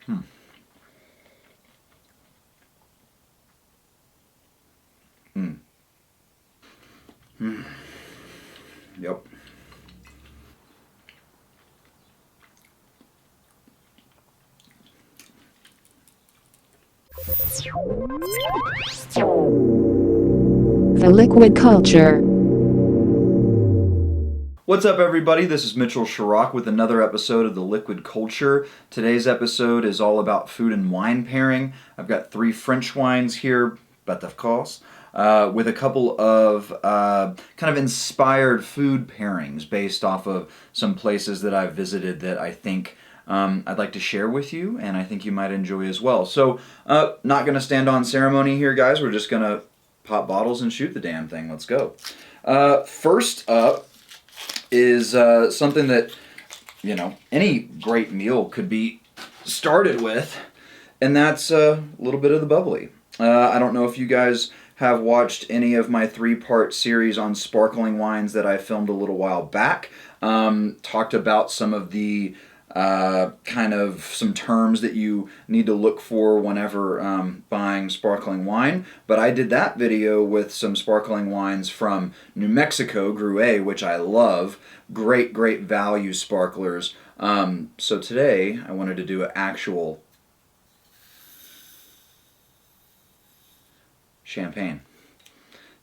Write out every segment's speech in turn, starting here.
Hmm. Hmm. Hmm. Yep. The liquid culture. What's up, everybody? This is Mitchell Chirac with another episode of The Liquid Culture. Today's episode is all about food and wine pairing. I've got 3 French wines here, but of course, with a couple of kind of inspired food pairings based off of some places that I've visited that I think I'd like to share with you, and I think you might enjoy as well. So, not going to stand on ceremony here, guys. We're just going to pop bottles and shoot the damn thing. Let's go. First up is something that, any great meal could be started with, and that's a little bit of the bubbly. I don't know if you guys have watched any of my 3-part series on sparkling wines that I filmed a little while back. Talked about some of the kind of some terms that you need to look for whenever buying sparkling wine. But I did that video with some sparkling wines from New Mexico, Gru, which I love. Great, great value sparklers. So today I wanted to do an actual champagne.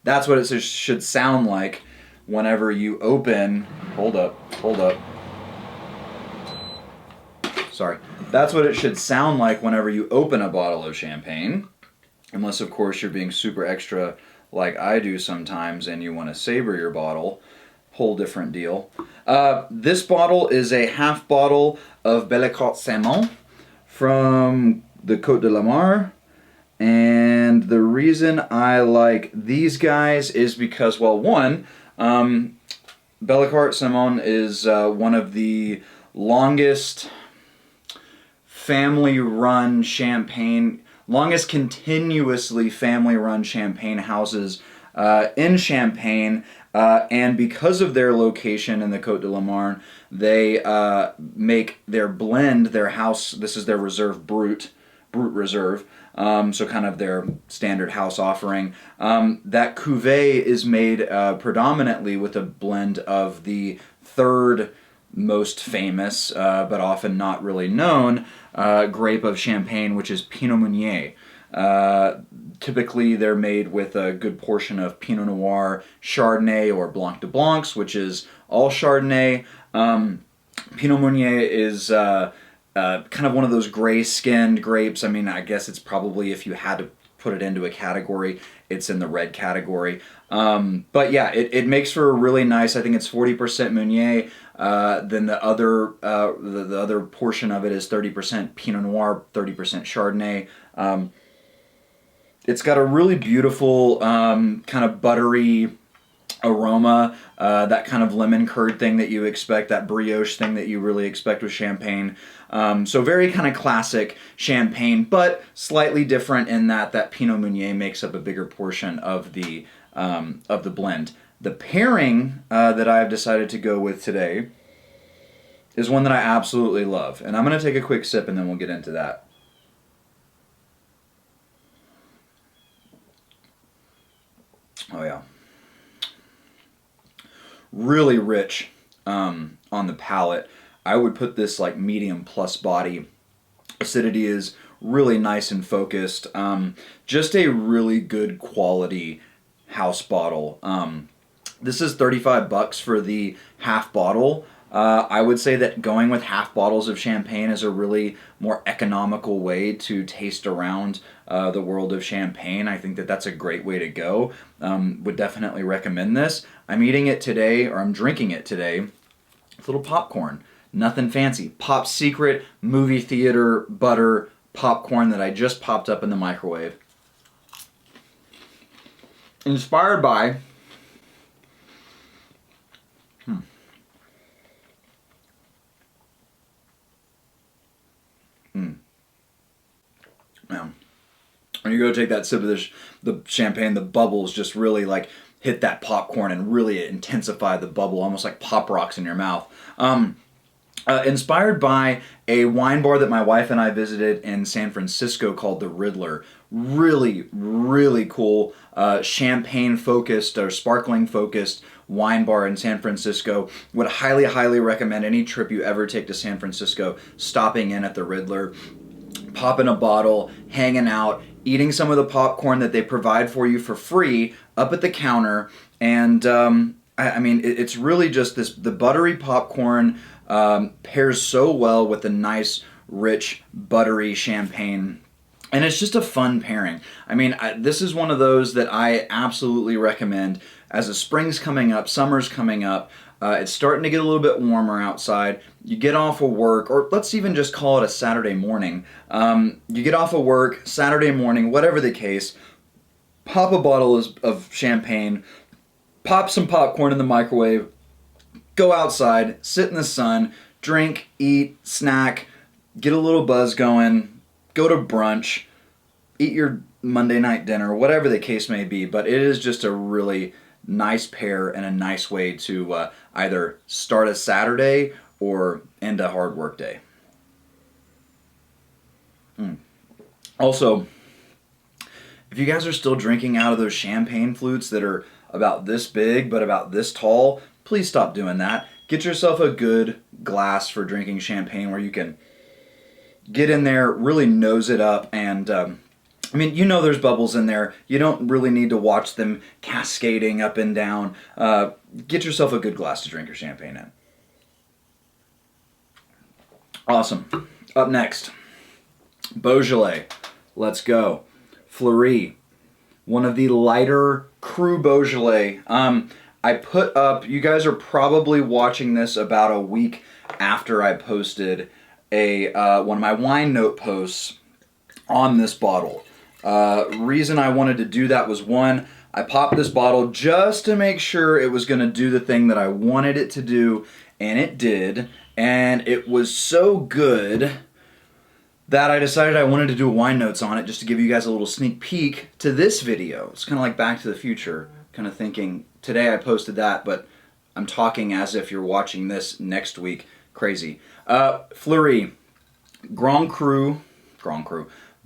That's what it should sound like whenever you open. Hold up. Sorry. That's what it should sound like whenever you open a bottle of champagne. Unless, of course, you're being super extra like I do sometimes and you want to savor your bottle. Whole different deal. This bottle is a half bottle of Bellecote Saumon from the Côte de la Mar. And the reason I like these guys is because, well, one, Bellecote Saumon is one of the longest longest continuously family-run champagne houses in Champagne, and because of their location in the Côte de la Marne, they make their blend, their house, this is their Reserve Brut Reserve, so kind of their standard house offering. That cuvee is made predominantly with a blend of the third most famous, but often not really known, grape of Champagne, which is Pinot Meunier. Typically, they're made with a good portion of Pinot Noir, Chardonnay, or Blanc de Blancs, which is all Chardonnay. Pinot Meunier is kind of one of those gray-skinned grapes. I mean, I guess it's probably, if you had to put it into a category, it's in the red category. But yeah, it makes for a really nice, I think it's 40% Meunier. Then the other portion of it is 30% Pinot Noir, 30% Chardonnay. It's got a really beautiful kind of buttery aroma, that kind of lemon curd thing that you expect, that brioche thing that you really expect with champagne. So very kind of classic champagne, but slightly different in that Pinot Meunier makes up a bigger portion of the blend. The pairing that I have decided to go with today is one that I absolutely love, and I'm going to take a quick sip and then we'll get into that. Oh yeah. Really rich on the palate. I would put this like medium plus body. Acidity is really nice and focused. Just a really good quality house bottle. This is $35 for the half bottle. I would say that going with half bottles of champagne is a really more economical way to taste around the world of champagne. I think that that's a great way to go. Would definitely recommend this. I'm eating it today, or I'm drinking it today, with a little popcorn. Nothing fancy. Pop Secret movie theater butter popcorn that I just popped up in the microwave. Inspired by... Man. When you go take that sip of the champagne, the bubbles just really like hit that popcorn and really intensify the bubble, almost like Pop Rocks in your mouth. Inspired by a wine bar that my wife and I visited in San Francisco called the Riddler. Really, really cool champagne focused or sparkling focused wine bar in San Francisco. Would highly, highly recommend any trip you ever take to San Francisco stopping in at the Riddler, popping a bottle, hanging out, eating some of the popcorn that they provide for you for free up at the counter. And I mean, it's really just the buttery popcorn pairs so well with the nice, rich, buttery champagne. And it's just a fun pairing. I mean, this is one of those that I absolutely recommend as the spring's coming up, summer's coming up. It's starting to get a little bit warmer outside. You get off of work, or let's even just call it a Saturday morning. You get off of work, Saturday morning, whatever the case, pop a bottle of champagne, pop some popcorn in the microwave, go outside, sit in the sun, drink, eat, snack, get a little buzz going, go to brunch, eat your Monday night dinner, whatever the case may be. But it is just a really nice pair and a nice way to either start a Saturday or end a hard work day. Also, if you guys are still drinking out of those champagne flutes that are about this big but about this tall, please stop doing that. Get yourself a good glass for drinking champagne where you can get in there, really nose it up, and I mean, you know there's bubbles in there. You don't really need to watch them cascading up and down. Get yourself a good glass to drink your champagne in. Awesome. Up next, Beaujolais. Let's go. Fleury. One of the lighter Cru Beaujolais. I put up, you guys are probably watching this about a week after I posted one of my wine note posts on this bottle. Reason I wanted to do that was, one, I popped this bottle just to make sure it was going to do the thing that I wanted it to do, and it did. And it was so good that I decided I wanted to do wine notes on it just to give you guys a little sneak peek to this video. It's kind of like Back to the Future, kind of thinking, today I posted that, but I'm talking as if you're watching this next week. Crazy. Fleury, Grand Cru,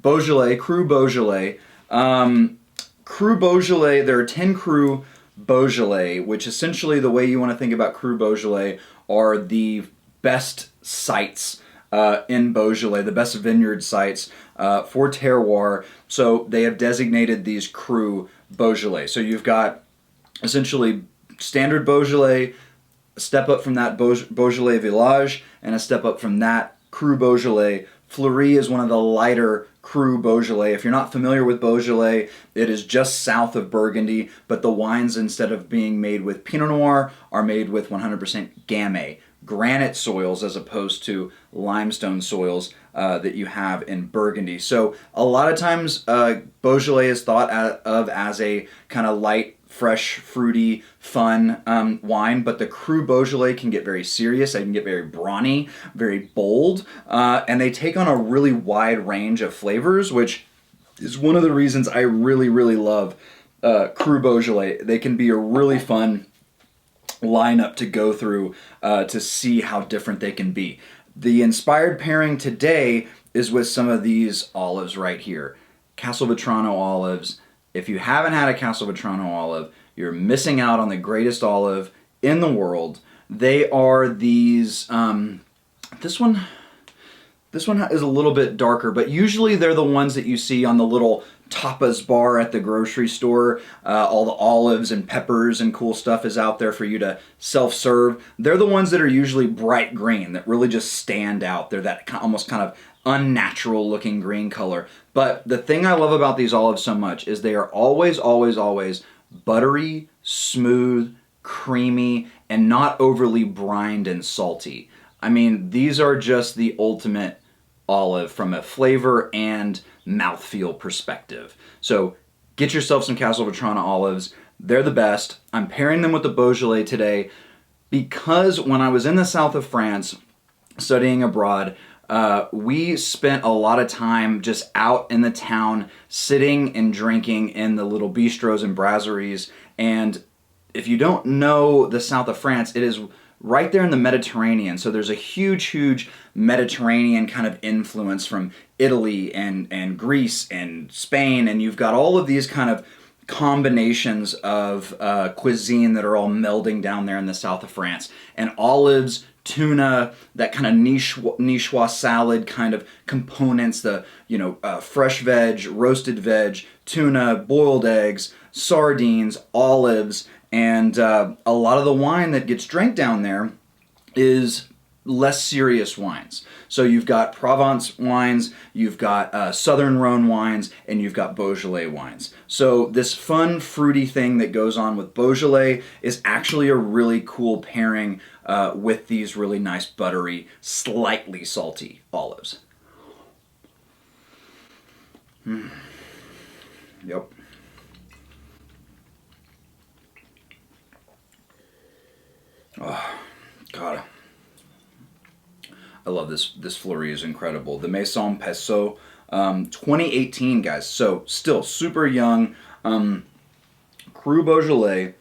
Beaujolais, Cru Beaujolais. Cru Beaujolais, there are 10 Cru Beaujolais, which essentially the way you want to think about Cru Beaujolais are the best sites in Beaujolais, the best vineyard sites for terroir. So they have designated these Cru Beaujolais. So you've got essentially standard Beaujolais, a step up from that Beaujolais Village, and a step up from that Cru Beaujolais. Fleury is one of the lighter Cru Beaujolais. If you're not familiar with Beaujolais, it is just south of Burgundy, but the wines, instead of being made with Pinot Noir, are made with 100% Gamay, granite soils as opposed to limestone soils that you have in Burgundy. So a lot of times Beaujolais is thought of as a kind of light, fresh, fruity, fun wine, but the Cru Beaujolais can get very serious. They can get very brawny, very bold, and they take on a really wide range of flavors, which is one of the reasons I really, really love Cru Beaujolais. They can be a really fun lineup to go through to see how different they can be. The inspired pairing today is with some of these olives right here. Castelvetrano olives. If you haven't had a Castelvetrano olive, you're missing out on the greatest olive in the world. They are these, this one is a little bit darker, but usually they're the ones that you see on the little tapas bar at the grocery store. All the olives and peppers and cool stuff is out there for you to self-serve. They're the ones that are usually bright green, that really just stand out. They're that almost kind of unnatural looking green color. But the thing I love about these olives so much is they are always, always, always buttery, smooth, creamy, and not overly brined and salty. I mean, these are just the ultimate olive from a flavor and mouthfeel perspective. So get yourself some Castelvetrano olives. They're the best. I'm pairing them with the Beaujolais today because when I was in the south of France studying abroad, we spent a lot of time just out in the town, sitting and drinking in the little bistros and brasseries. And if you don't know the south of France, it is right there in the Mediterranean. So there's a huge Mediterranean kind of influence from Italy and Greece and Spain, and you've got all of these kind of combinations of cuisine that are all melding down there in the south of France. And olives, tuna, that kind of niçoise salad kind of components, the fresh veg, roasted veg, tuna, boiled eggs, sardines, olives, and a lot of the wine that gets drank down there is less serious wines. So you've got Provence wines, you've got Southern Rhone wines, and you've got Beaujolais wines. So this fun, fruity thing that goes on with Beaujolais is actually a really cool pairing with these really nice, buttery, slightly salty olives. Yep. Oh, God. I love this. This Fleury is incredible. The Maison Passot, 2018, guys. So still super young. Cru Beaujolais.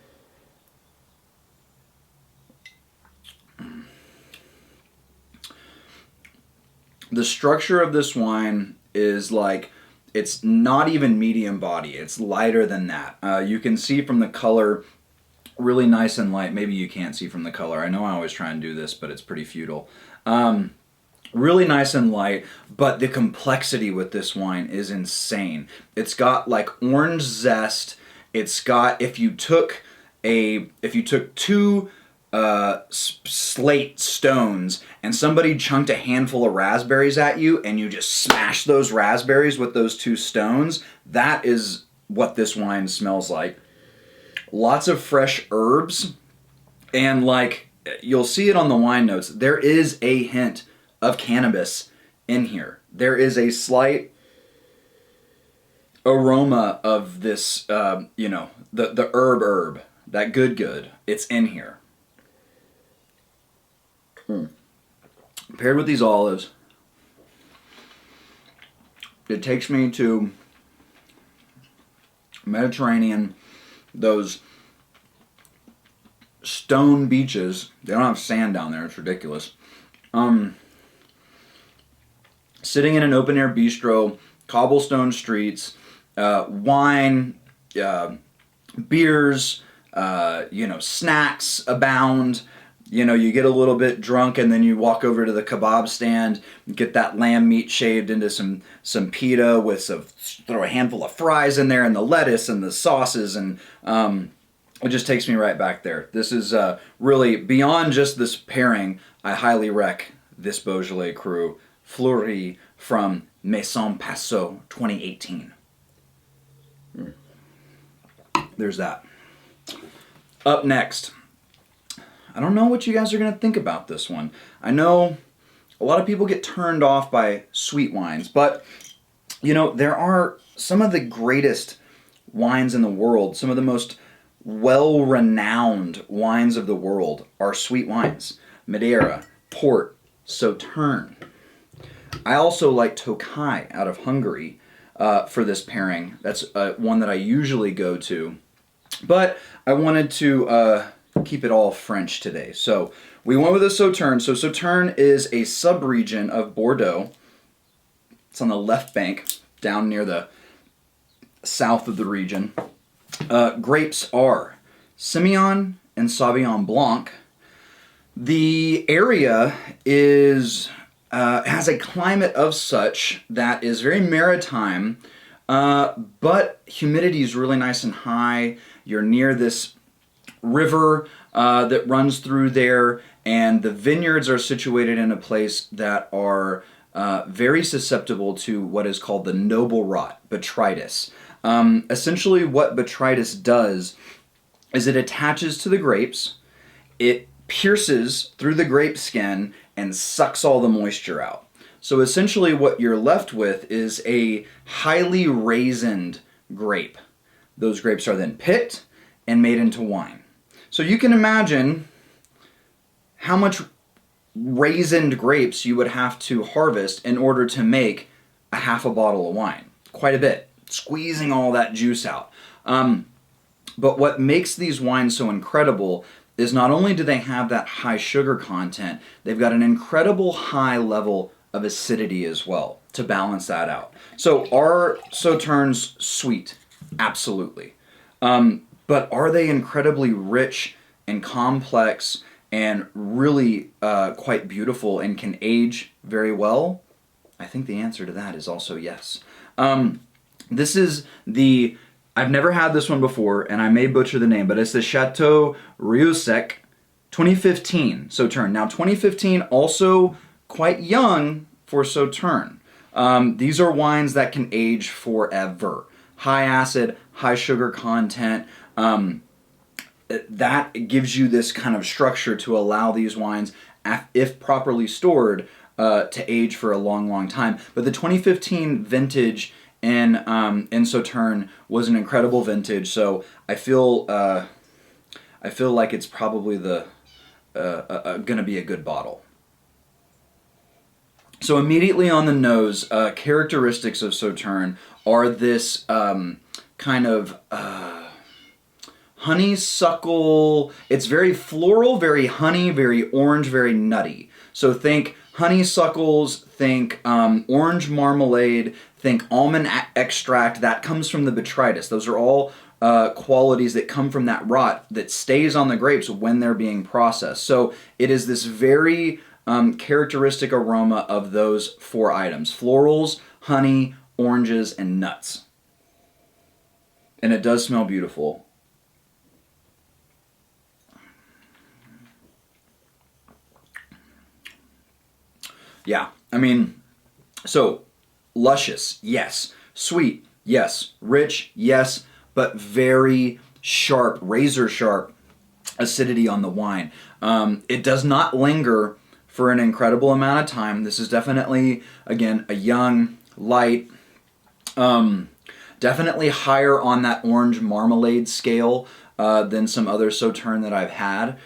The structure of this wine is like, it's not even medium body. It's lighter than that. You can see from the color, really nice and light. Maybe you can't see from the color. I know I always try and do this, but it's pretty futile. Really nice and light, but the complexity with this wine is insane. It's got like orange zest. It's got, if you took two slate stones and somebody chunked a handful of raspberries at you and you just smashed those raspberries with those two stones, that is what this wine smells like. Lots of fresh herbs, and like you'll see it on the wine notes, there is a hint of cannabis in here. There is a slight aroma of this, the herb, that good. It's in here. Paired with these olives, it takes me to Mediterranean, those stone beaches. They don't have sand down there. It's ridiculous. Sitting in an open air bistro, cobblestone streets, wine, beers, snacks abound. You get a little bit drunk and then you walk over to the kebab stand, get that lamb meat shaved into some pita with throw a handful of fries in there and the lettuce and the sauces, and it just takes me right back there. This is really, beyond just this pairing, I highly rec this Beaujolais Cru Fleury from Maison Passot 2018. There's that. Up next, I don't know what you guys are going to think about this one. I know a lot of people get turned off by sweet wines, but there are some of the greatest wines in the world, some of the most well-renowned wines of the world are sweet wines. Madeira, Port, Sauternes. I also like Tokaj out of Hungary for this pairing. That's one that I usually go to, but I wanted to keep it all French today. So we went with a Sauternes. So Sauternes is a sub-region of Bordeaux. It's on the left bank, down near the south of the region. Grapes are Semillon and Sauvignon Blanc. The area has a climate of such that is very maritime, but humidity is really nice and high. You're near this river that runs through there, and the vineyards are situated in a place that are very susceptible to what is called the noble rot, botrytis. Essentially what botrytis does is it attaches to the grapes, it pierces through the grape skin, and sucks all the moisture out. So essentially what you're left with is a highly raisined grape. Those grapes are then picked and made into wine. So you can imagine how much raisined grapes you would have to harvest in order to make a half a bottle of wine. Quite a bit. Squeezing all that juice out. But what makes these wines so incredible is not only do they have that high sugar content, they've got an incredible high level of acidity as well to balance that out. So are Sauternes sweet? Absolutely. But are they incredibly rich and complex and really quite beautiful and can age very well? I think the answer to that is also yes. This is the, I've never had this one before, and I may butcher the name, but it's the Chateau Rieussec 2015 Sauternes. Now, 2015 also quite young for Sauternes. These are wines that can age forever. High acid, high sugar content. That gives you this kind of structure to allow these wines, if properly stored, to age for a long, long time. But the 2015 vintage in Sauternes was an incredible vintage. So I feel like it's probably going to be a good bottle. So immediately on the nose, characteristics of Sauternes are this kind of honeysuckle. It's very floral, very honey, very orange, very nutty. So think honeysuckles, think orange marmalade, think almond extract. That comes from the botrytis. Those are all qualities that come from that rot that stays on the grapes when they're being processed. So it is this very characteristic aroma of those four items: florals, honey, oranges, and nuts. And it does smell beautiful. Yeah, I mean, so luscious, yes. Sweet, yes. Rich, yes. But very sharp, razor sharp acidity on the wine. It does not linger for an incredible amount of time. This is definitely, again, a young, light, definitely higher on that orange marmalade scale than some other Sauternes that I've had.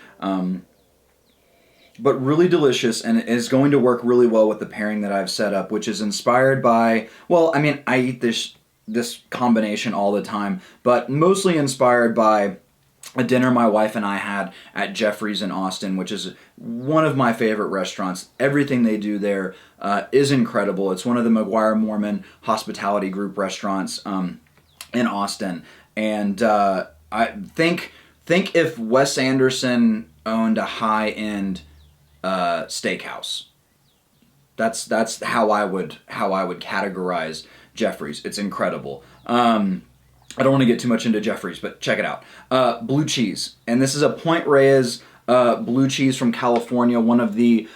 But really delicious, and is going to work really well with the pairing that I've set up, which is inspired by, well, I mean, I eat this combination all the time, but mostly inspired by a dinner my wife and I had at Jeffrey's in Austin, which is one of my favorite restaurants. Everything they do there is incredible. It's one of the McGuire Mormon Hospitality Group restaurants in Austin. And I think if Wes Anderson owned a high-end steakhouse, that's how I would categorize Jeffrey's. It's incredible. I don't want to get too much into Jeffrey's, but check it out. Blue cheese. And this is a Point Reyes blue cheese from California, one of the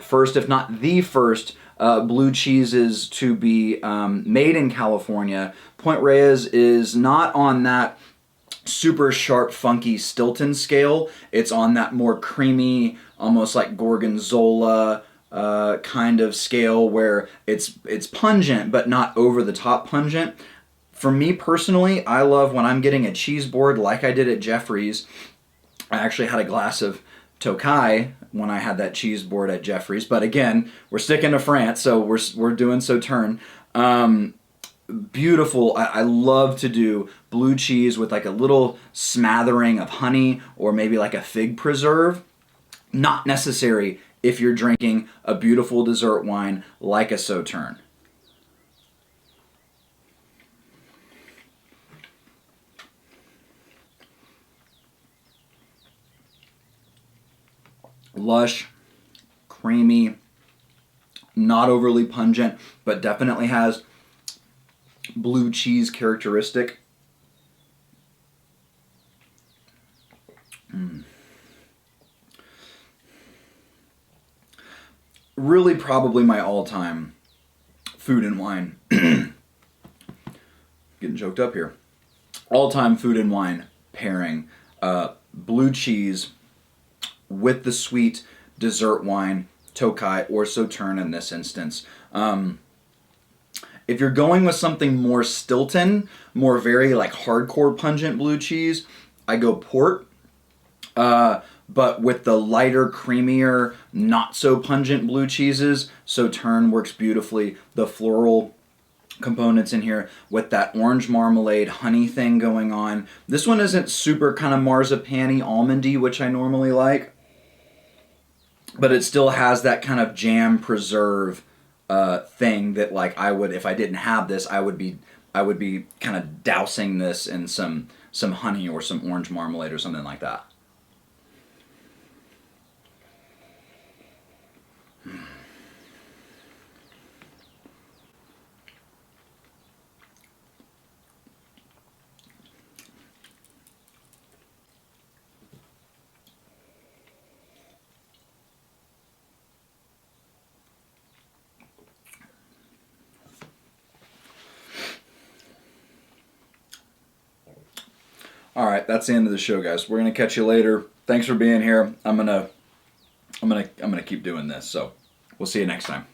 first, if not the first, blue cheeses to be made in California. Point Reyes is not on that super sharp, funky Stilton scale. It's on that more creamy, almost like Gorgonzola kind of scale, where it's pungent, but not over the top pungent. For me personally, I love when I'm getting a cheese board like I did at Jeffrey's. I actually had a glass of Tokai when I had that cheese board at Jeffrey's. But again, we're sticking to France, so we're doing Sauternes. Beautiful. I love to do blue cheese with like a little smattering of honey or maybe like a fig preserve. Not necessary if you're drinking a beautiful dessert wine like a Sauternes. Lush, creamy, not overly pungent, but definitely has blue cheese characteristic. Really probably my all-time food and wine. Getting choked up here. All-time food and wine pairing. Blue cheese with the sweet dessert wine, Tokai or Sauternes in this instance. If you're going with something more Stilton, more very like hardcore pungent blue cheese, I go port. But with the lighter, creamier, not so pungent blue cheeses, Sauternes works beautifully. The floral components in here with that orange marmalade honey thing going on. This one isn't super kind of marzipan-y, almondy, which I normally like, but it still has that kind of jam preserve thing that, like, I would, if I didn't have this, I would be kind of dousing this in some honey or some orange marmalade or something like that. All right, that's the end of the show, guys. We're gonna catch you later. Thanks for being here. I'm gonna keep doing this. So we'll see you next time.